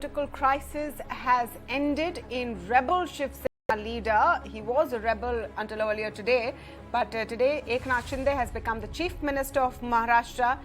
Political crisis has ended in rebel Shiv Sena leader. He was a rebel until earlier today, but today Eknath Shinde has become the Chief Minister of Maharashtra.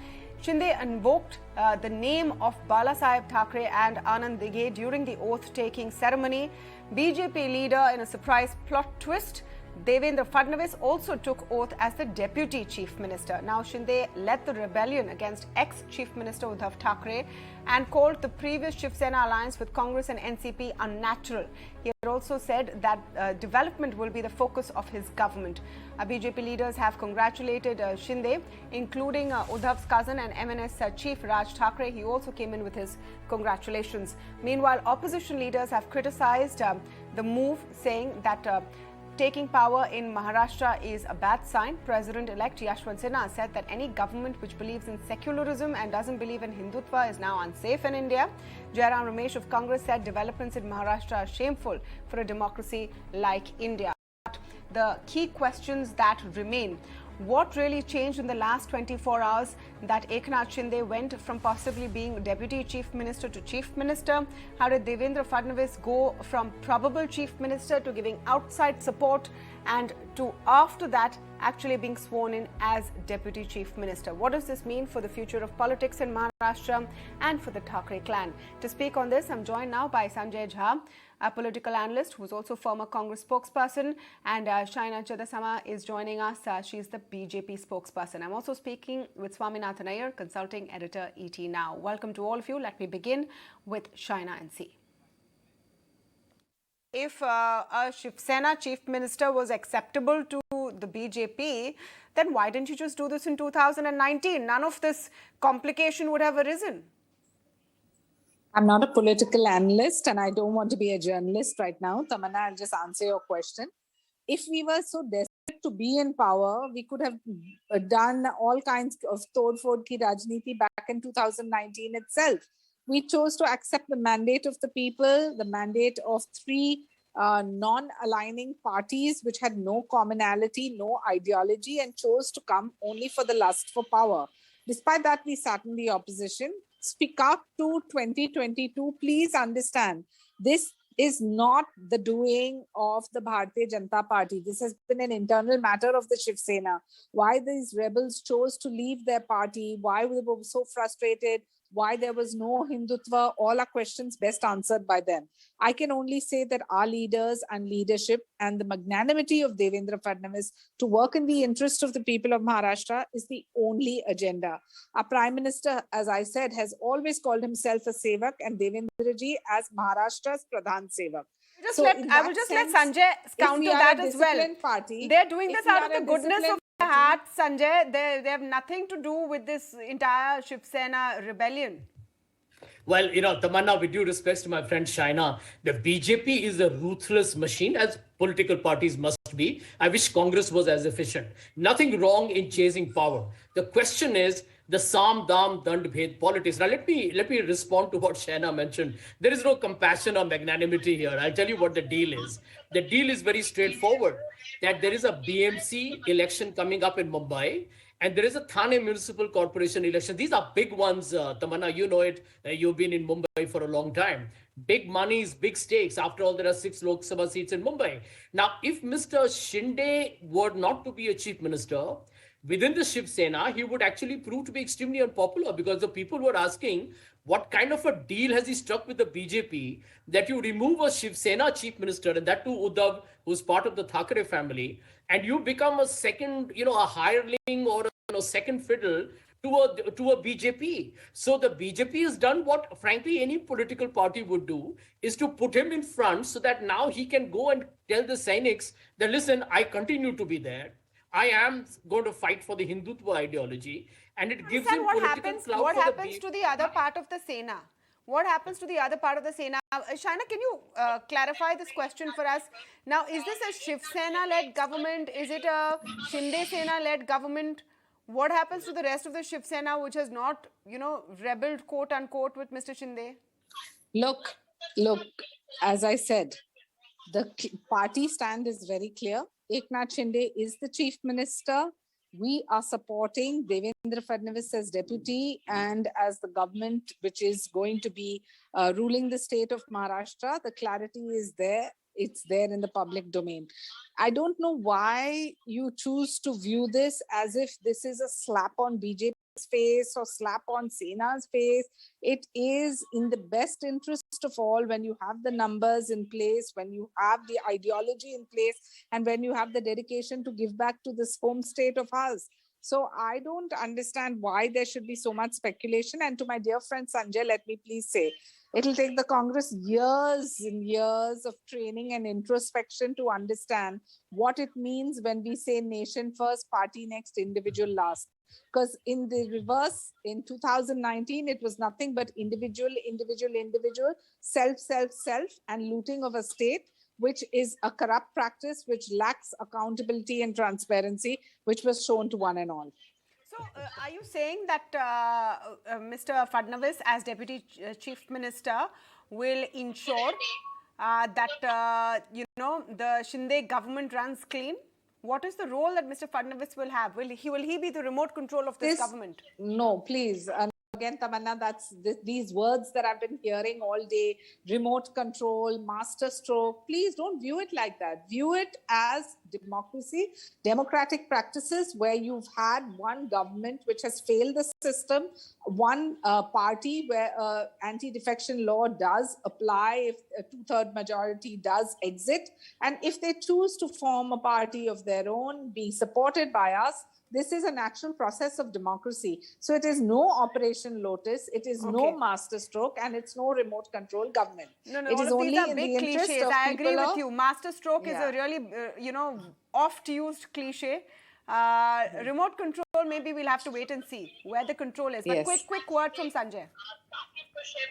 Shinde invoked the name of Bal Thackeray and Anand Dighe during the oath-taking ceremony. BJP leader in a surprise plot twist. Devendra Fadnavis also took oath as the Deputy Chief Minister. Now, Shinde led the rebellion against ex-Chief Minister Uddhav Thackeray and called the previous Shiv Sena alliance with Congress and NCP unnatural. He had also said that development will be the focus of his government. BJP leaders have congratulated Shinde, including Uddhav's cousin and MNS chief Raj Thackeray. He also came in with his congratulations. Meanwhile, opposition leaders have criticized the move, saying that taking power in Maharashtra is a bad sign. President-elect Yashwant Sinha said that any government which believes in secularism and doesn't believe in Hindutva is now unsafe in India. Jairam Ramesh of Congress said developments in Maharashtra are shameful for a democracy like India. But the key questions that remain: what really changed in the last 24 hours that Eknath Shinde went from possibly being Deputy Chief Minister to Chief Minister? How did Devendra Fadnavis go from probable Chief Minister to giving outside support and to after that actually being sworn in as Deputy Chief Minister? What does this mean for the future of politics in Maharashtra and for the Thackeray clan? To speak on this, I'm joined now by Sanjay Jha, a political analyst who's also former Congress spokesperson, and Shaina Chudasama is joining us. She's the BJP spokesperson. I'm also speaking with Swaminathan, Aiyar, consulting editor, ET Now. Welcome to all of you. Let me begin with Shaina and see. If a Shiv Sena Chief Minister was acceptable to the BJP, then why didn't you just do this in 2019? None of this complication would have arisen. I'm not a political analyst and I don't want to be a journalist right now. Tamanna, I'll just answer your question. If we were so desperate to be in power, we could have done all kinds of tod-fod ki rajniti back in 2019 itself. We chose to accept the mandate of the people, the mandate of three non-aligning parties which had no commonality, no ideology, and chose to come only for the lust for power. Despite that, we sat in the opposition. Speak up to 2022. Please understand, this is not the doing of the Bharatiya Janata Party. This has been an internal matter of the Shiv Sena. Why these rebels chose to leave their party, why they were so frustrated, why there was no Hindutva, all are questions best answered by them. I can only say that our leaders and leadership and the magnanimity of Devendra Fadnavis to work in the interest of the people of Maharashtra is the only agenda. Our Prime Minister, as I said, has always called himself a Sevak and Devendra ji as Maharashtra's Pradhan Sevak. I will just let Sanjay counter that as well. They're doing this out of the goodness of their heart, Sanjay. They have nothing to do with this entire Shiv Sena rebellion. Well, Tamanna, with due respect to my friend Shaina, the BJP is a ruthless machine, as political parties must be. I wish Congress was as efficient. Nothing wrong in chasing power. The question is the Sam, Dam, Dand, Bhed politics. Now, let me respond to what Shaina mentioned. There is no compassion or magnanimity here. I'll tell you what the deal is. The deal is very straightforward, that there is a BMC election coming up in Mumbai, and there is a Thane Municipal Corporation election. These are big ones, Tamanna, you know it. You've been in Mumbai for a long time. Big monies, big stakes. After all, there are 6 Lok Sabha seats in Mumbai. Now, if Mr. Shinde were not to be a chief minister, within the Shiv Sena, he would actually prove to be extremely unpopular, because the people were asking, what kind of a deal has he struck with the BJP that you remove a Shiv Sena chief minister, and that too Uddhav, who's part of the Thackeray family, and you become a second, a hireling or a second fiddle to a BJP. So the BJP has done what, frankly, any political party would do, is to put him in front so that now he can go and tell the Sainiks that, listen, I continue to be there. I am going to fight for the Hindutva ideology, and it gives him political clout. What happens to the other part of the Sena? What happens to the other part of the Sena? Shaina, can you clarify this question for us? Now, is this a Shiv Sena-led government? Is it a Shinde Sena-led government? What happens to the rest of the Shiv Sena, which has not, rebelled, quote unquote, with Mr. Shinde? Look, as I said, the party stand is very clear. Eknath Shinde is the chief minister. we are supporting Devendra Fadnavis as deputy and as the government which is going to be ruling the state of Maharashtra. The clarity is there. It's there in the public domain. I don't know why you choose to view this as if this is a slap on BJP's face or slap on Sena's face. It is in the best interest of all when you have the numbers in place, when you have the ideology in place, and when you have the dedication to give back to this home state of ours. So I don't understand why there should be so much speculation. And to my dear friend Sanjay, let me please say, it'll take the Congress years and years of training and introspection to understand what it means when we say nation first, party next, individual last. Because in the reverse, in 2019, it was nothing but individual, self, and looting of a state, which is a corrupt practice, which lacks accountability and transparency, which was shown to one and all. So, are you saying that Mr. Fadnavis, as Deputy Chief Minister, will ensure that, the Shinde government runs clean? What is the role that Mr. Fadnavis will have? Will he be the remote control of this government? No, please. Again, Tamanna, that's these words that I've been hearing all day, remote control, master stroke. Please don't view it like that. View it as democracy, democratic practices where you've had one government which has failed the system, one party where anti-defection law does apply if a two-third majority does exit. And if they choose to form a party of their own, be supported by us, this is a natural process of democracy. So it is no Operation Lotus, it is no master stroke, and it's no remote control government. No, it is only these are in big the interest cliches. of I agree with of, you. Master stroke is a really, oft-used cliche. Remote control, maybe we'll have to wait and see where the control is. But quick word from Sanjay.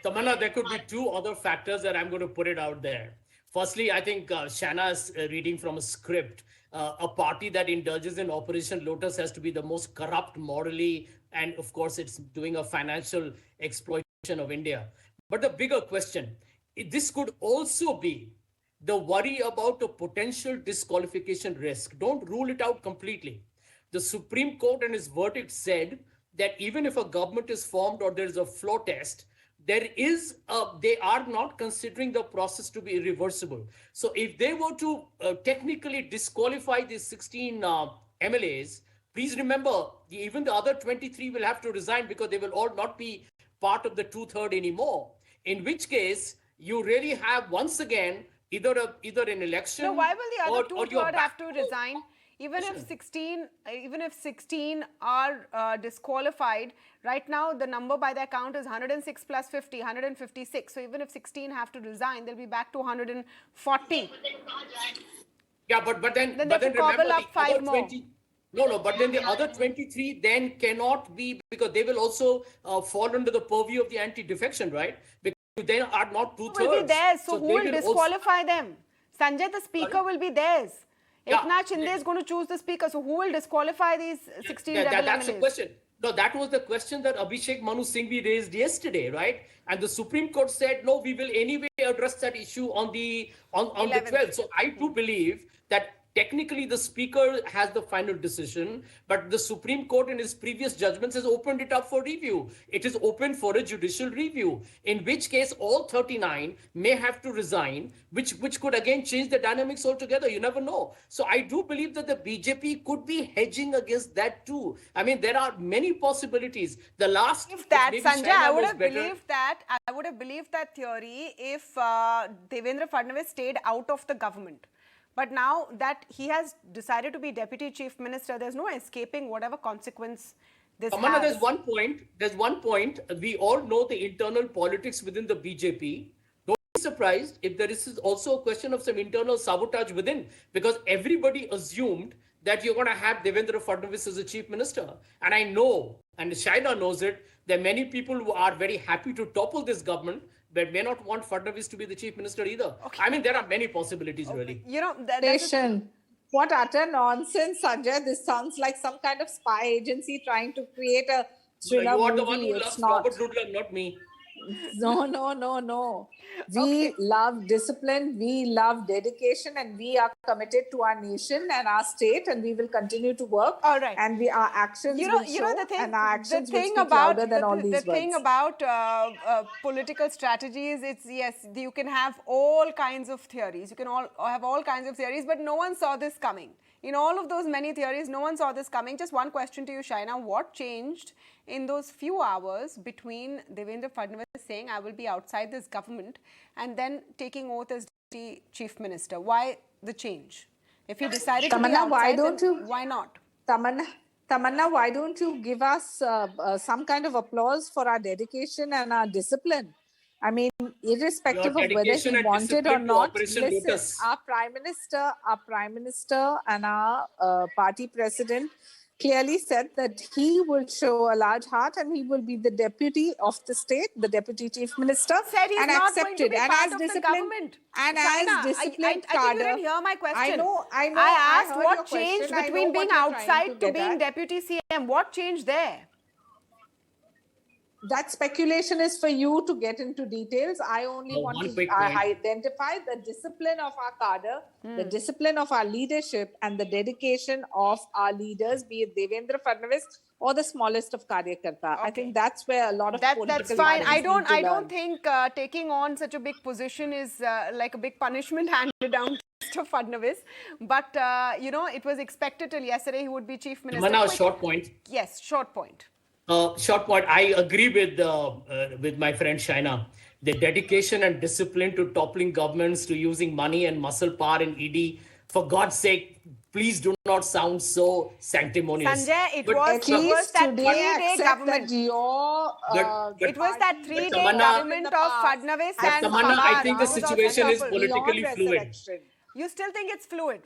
Tamanna, there could be two other factors that I'm going to put it out there. Firstly, I think Shaina is reading from a script. A party that indulges in Operation Lotus has to be the most corrupt morally, and of course, it's doing a financial exploitation of India. But the bigger question, this could also be the worry about a potential disqualification risk. Don't rule it out completely. The Supreme Court in its verdict said that even if a government is formed or there is a floor test, they are not considering the process to be irreversible. So if they were to technically disqualify these 16 MLAs, please remember, even the other 23 will have to resign because they will all not be part of the two-third anymore. In which case, you really have, once again, either an election. No, why will the other two-third have to resign? Even if 16 are disqualified, right now the number by their count is 106 plus 50, 156. So even if 16 have to resign, they'll be back to 140. Yeah, but then remember up 5 more. 20, no, but then the other 23 then cannot be, because they will also fall under the purview of the anti-defection, right? Because they are not two-thirds. Who will be theirs? So who will disqualify them? Sanjay, the speaker will be theirs. Eknath Shinde is going to choose the speaker. So who will disqualify these 16 rebel That's MLAs? the question. No, that was the question that Abhishek Manu Singhvi raised yesterday, right? And the Supreme Court said, no, we will anyway address that issue on the 12th. So I do believe that technically the speaker has the final decision, but the Supreme Court in its previous judgments has opened it up for review. It is open for a judicial review, in which case all 39 may have to resign, which could again change the dynamics altogether. You never know. So I do believe that the BJP could be hedging against that too. I mean, there are many possibilities. The last... If that, Sanjay, I would have believed that theory if Devendra Fadnavis stayed out of the government. But now that he has decided to be Deputy Chief Minister, there's no escaping whatever consequence this has. There's one point. We all know the internal politics within the BJP. Don't be surprised if there is also a question of some internal sabotage within, because everybody assumed that you're going to have Devendra Fadnavis as a Chief Minister. And I know, and Shaina knows it, there are many people who are very happy to topple this government, but may not want Fadnavis to be the Chief Minister either. Okay. I mean, there are many possibilities, really. You know, what utter nonsense, Sanjay. This sounds like some kind of spy agency trying to create a thriller movie. You are the one who loves Robert Ludlum, not me. No. We love discipline, we love dedication, and we are committed to our nation and our state, and we will continue to work. All right. And our actions will show, and our actions will speak louder than all these words. The thing about political strategies, it's, yes, you can have all kinds of theories. You can have all kinds of theories, but no one saw this coming. In all of those many theories, no one saw this coming. Just one question to you, Shaina. What changed in those few hours between Devendra Fadnavis saying, I will be outside this government, and then taking oath as Deputy Chief Minister? Why the change? If he decided to be outside, why not? Tamanna, why don't you give us some kind of applause for our dedication and our discipline? I mean, irrespective of whether he wanted or not, listen, our Prime Minister and our party president clearly said that he will show a large heart and he will be the deputy of the state, the deputy chief minister, said he's and not accepted. Going to be part of the government. And Shaina, as disciplined I think you didn't hear my question. I know. I asked what changed between being outside to being deputy CM. What changed there? That speculation is for you to get into details. I only want to identify the discipline of our cadre, the discipline of our leadership, and the dedication of our leaders, be it Devendra Fadnavis or the smallest of Karyakarta. Okay. I think that's where a lot of that's fine. I don't think taking on such a big position is like a big punishment handed down to Fadnavis. But it was expected till yesterday he would be chief minister. Now, short point. Yes, short point. Short point. I agree with my friend Shaina. The dedication and discipline to toppling governments, to using money and muscle power in ED. For God's sake, please do not sound so sanctimonious. Sanjay, it was that 3-day government. It was that 3-day government of Fadnavis and Tamanna, I think the situation is politically fluid. You still think it's fluid?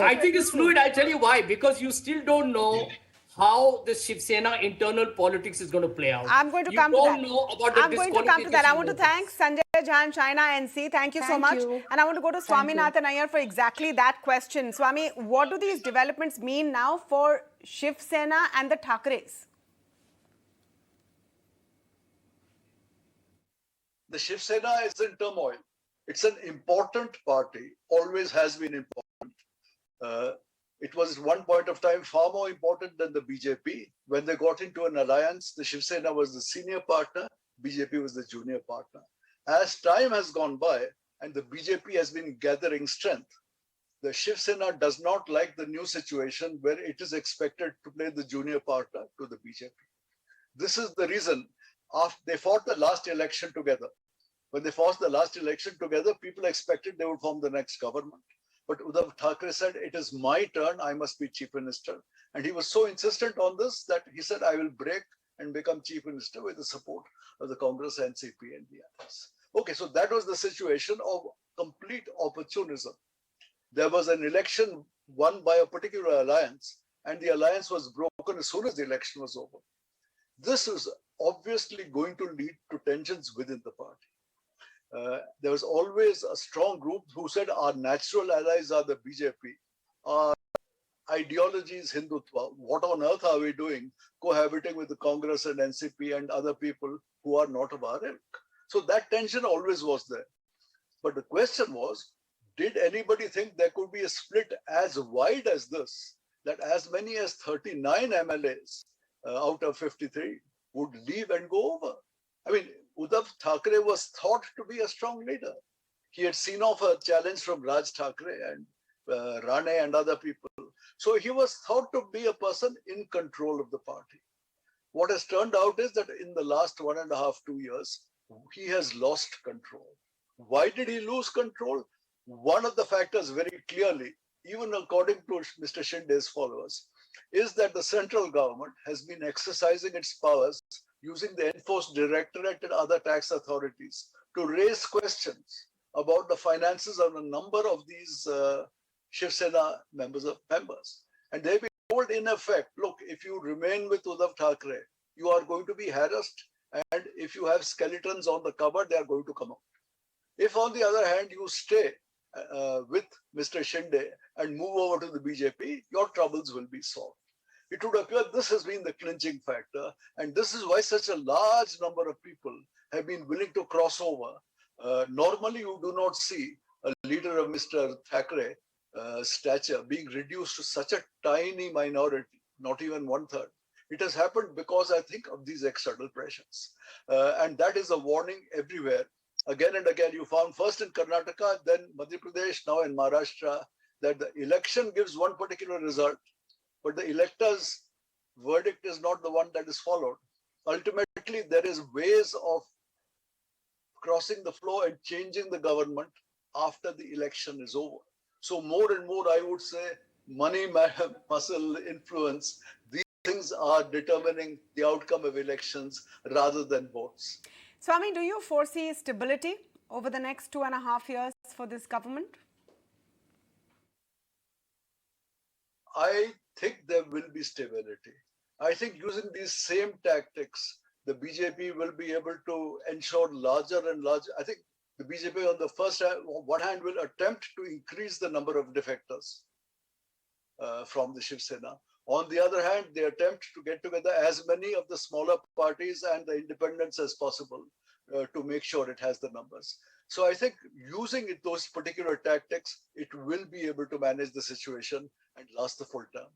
I think it's fluid. I'll tell you why. Because you still don't know how the Shiv Sena internal politics is going to play out. I'm going to come to that. I'm going to come to that. I want to thank Sanjay Jha and Shaina NC. Thank you so much. And I want to go to Swaminathan Aiyar for exactly that question. Swami, what do these developments mean now for Shiv Sena and the Thackerays? The Shiv Sena is in turmoil. It's an important party, always has been important. It was at one point of time far more important than the BJP. When they got into an alliance, the Shiv Sena was the senior partner, BJP was the junior partner. As time has gone by and the BJP has been gathering strength, the Shiv Sena does not like the new situation where it is expected to play the junior partner to the BJP. This is the reason they fought the last election together. When they fought the last election together, people expected they would form the next government. But Uddhav Thackeray said, it is my turn, I must be chief minister. And he was so insistent on this that he said, I will break and become chief minister with the support of the Congress, NCP and the others. Okay, so that was the situation of complete opportunism. There was an election won by a particular alliance and the alliance was broken as soon as the election was over. This is obviously going to lead to tensions within the party. There was always a strong group who said our natural allies are the BJP. Our ideology is Hindutva. What on earth are we doing cohabiting with the Congress and NCP and other people who are not of our ilk? So that tension always was there. But the question was, did anybody think there could be a split as wide as this, that as many as 39 MLAs out of 53 would leave and go over? I mean, Uddhav Thackeray was thought to be a strong leader. He had seen off a challenge from Raj Thackeray and Rane and other people. So he was thought to be a person in control of the party. What has turned out is that in the last 1.5, 2 years, he has lost control. Why did he lose control? One of the factors very clearly, even according to Mr. Shinde's followers, is that the central government has been exercising its powers using the Enforced Directorate and other tax authorities to raise questions about the finances of a number of these Shiv Sena members. And they've been told in effect, look, if you remain with Uddhav Thackeray, you are going to be harassed. And if you have skeletons on the cupboard, they are going to come out. If on the other hand, you stay with Mr. Shinde and move over to the BJP, your troubles will be solved. It would appear this has been the clinching factor. And this is why such a large number of people have been willing to cross over. Normally, you do not see a leader of Mr. Thackeray stature being reduced to such a tiny minority, not even one third. It has happened because I think of these external pressures. And that is a warning everywhere. Again and again, you found first in Karnataka, then Madhya Pradesh, now in Maharashtra, that the election gives one particular result, but the elector's verdict is not the one that is followed. Ultimately, there is ways of crossing the floor and changing the government after the election is over. So more and more, I would say, money, muscle, influence, these things are determining the outcome of elections rather than votes. Swami, do you foresee stability over the next 2.5 years for this government? I think there will be stability. I think using these same tactics, the BJP will be able to ensure larger and larger. I think the BJP on the one hand will attempt to increase the number of defectors from the Shiv Sena. On the other hand, they attempt to get together as many of the smaller parties and the independents as possible to make sure it has the numbers. So I think using those particular tactics, it will be able to manage the situation and last the full term.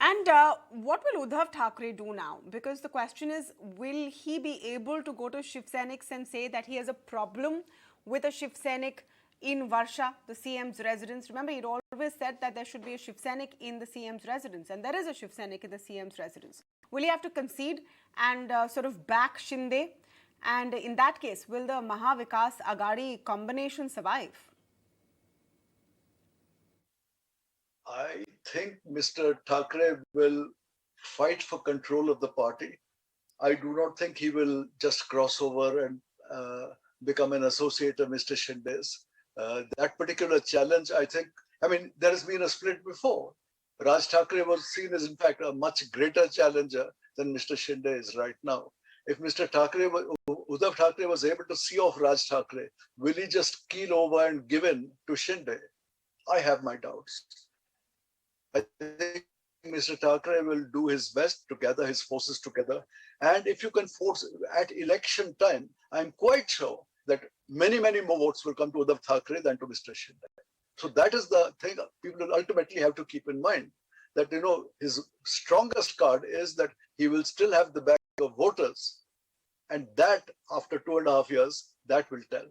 And what will Uddhav Thackeray do now? Because the question is, will he be able to go to Shiv Seniks and say that he has a problem with a Shiv Senik in Varsha, the CM's residence? Remember, he'd always said that there should be a Shiv Senik in the CM's residence, and there is a Shiv Senik in the CM's residence. Will he have to concede and sort of back Shinde? And in that case, will the Maha Vikas Aghadi combination survive? I think Mr. Thackeray will fight for control of the party. I do not think he will just cross over and become an associate of Mr. Shinde's. That particular challenge, I mean, there has been a split before. Raj Thackeray was seen as, in fact, a much greater challenger than Mr. Shinde is right now. If Mr. Uddhav Thackeray was able to see off Raj Thackeray, will he just keel over and give in to Shinde? I have my doubts. I think Mr. Thackeray will do his best to gather his forces together. And if you can force at election time, I'm quite sure that many, many more votes will come to Uddhav Thackeray than to Mr. Shinde. So that is the thing people will ultimately have to keep in mind, that, you know, his strongest card is that he will still have the back of voters. And that, after 2.5 years, that will tell.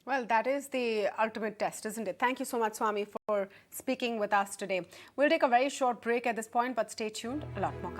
Well, that is the ultimate test, isn't it? Thank you so much, Swami, for speaking with us today. We'll take a very short break at this point, but stay tuned. A lot more.